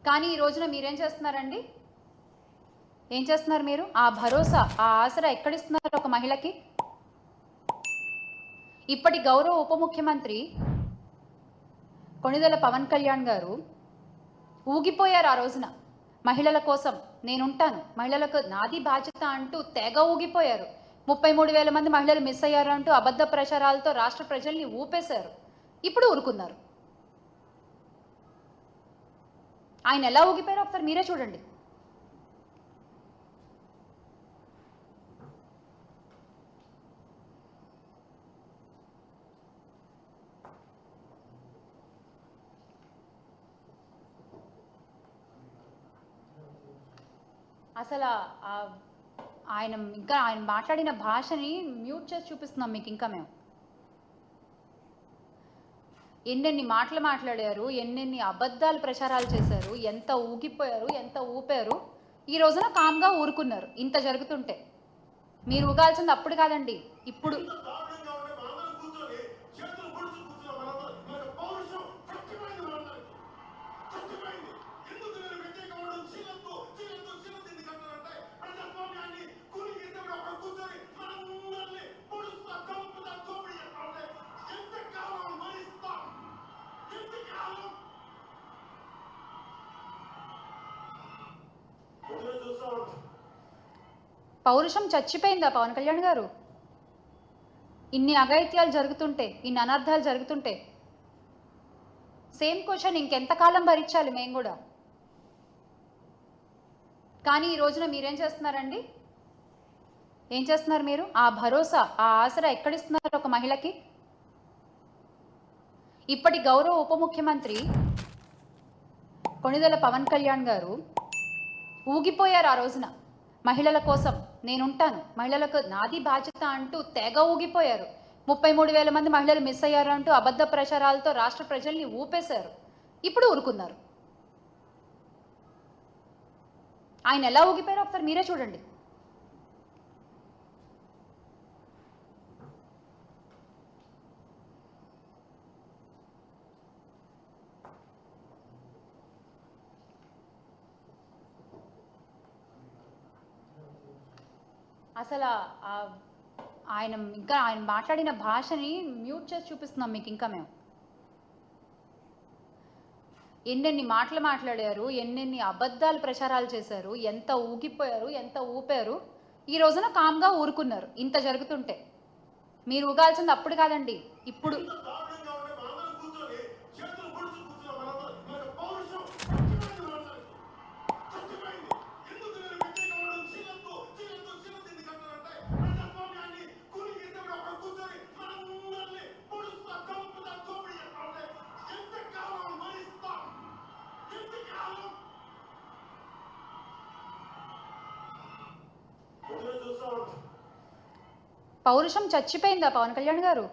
కానీ ఈ రోజున మీరేం చేస్తున్నారండి? ఏం చేస్తున్నారు మీరు? ఆ భరోసా, ఆ ఆసరా ఎక్కడిస్తున్నారు ఒక మహిళకి? ఇప్పటి గౌరవ ఉప ముఖ్యమంత్రి కొణిదెల పవన్ కళ్యాణ్ గారు ఊగిపోయారు ఆ రోజున. మహిళల కోసం నేనుంటాను, మహిళలకు నాది బాధ్యత అంటూ తెగ ఊగిపోయారు. 33,000 మంది మహిళలు మిస్ అయ్యారు అంటూ అబద్ధ ప్రచారాలతో రాష్ట్ర ప్రజల్ని ఊపేశారు. ఇప్పుడు ఊరుకున్నారు. ఆయన ఎలా ఊగిపోయారో ఒకసారి మీరే చూడండి. అసలు ఆయన మాట్లాడిన భాషని మ్యూట్ చేసి చూపిస్తున్నాం మీకు. ఇంకా మేము ఎన్నెన్ని మాటలు మాట్లాడారు, ఎన్నెన్ని అబద్ధాలు ప్రచారాలు చేశారు, ఎంత ఊగిపోయారు, ఎంత ఊపారు. ఈ రోజున కామ్గా ఊరుకున్నారు. ఇంత జరుగుతుంటే మీరు ఊగాల్సింది అప్పుడు కాదండి, ఇప్పుడు. పౌరుషం చచ్చిపోయిందా పవన్ కళ్యాణ్ గారు? ఇన్ని అఘాయిత్యాలు జరుగుతుంటే, ఇన్ని అనర్థాలు జరుగుతుంటే సేమ్ క్వశ్చన్ ఇంకెంతకాలం భరించాలి మేము కూడా? కానీ ఈ రోజున మీరేం చేస్తున్నారండి? ఏం చేస్తున్నారు మీరు? ఆ భరోసా, ఆ ఆసరా ఎక్కడిస్తున్నారు ఒక మహిళకి? ఇప్పటి గౌరవ ఉప ముఖ్యమంత్రి కొణిదెల పవన్ కళ్యాణ్ గారు ఊగిపోయారు ఆ రోజున. మహిళల కోసం నేనుంటాను, మహిళలకు నాది బాధ్యత అంటూ తెగ ఊగిపోయారు. 33,000 మంది మహిళలు మిస్ అయ్యారు అంటూ అబద్ధ ప్రచారాలతో రాష్ట్ర ప్రజల్ని ఊపేశారు. ఇప్పుడు ఊరుకున్నారు. ఆయన ఎలా ఊగిపోయారో ఒకసారి మీరే చూడండి. అసలు ఆయన మాట్లాడిన భాషని మ్యూట్ చేసి చూపిస్తున్నాం మీకు. ఇంకా మేము ఎన్నెన్ని మాటలు మాట్లాడారు, ఎన్నెన్ని అబద్ధాలు ప్రచారాలు చేశారు, ఎంత ఊగిపోయారు, ఎంత ఊపారు. ఈ రోజున కామ్గా ఊరుకున్నారు. ఇంత జరుగుతుంటే మీరు ఊగాల్సింది అప్పుడు కాదండి, ఇప్పుడు. పౌరుషం చచ్చిపోయిందా పవన్ కళ్యాణ్ గారు?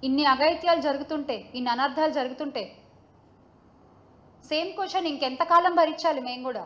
ఇన్ని అఘాయిత్యాలు జరుగుతుంటే, ఇన్ని అనర్థాలు జరుగుతుంటే సేమ్ క్వశ్చన్ ఇంకెంతకాలం భరించాలి మేము కూడా?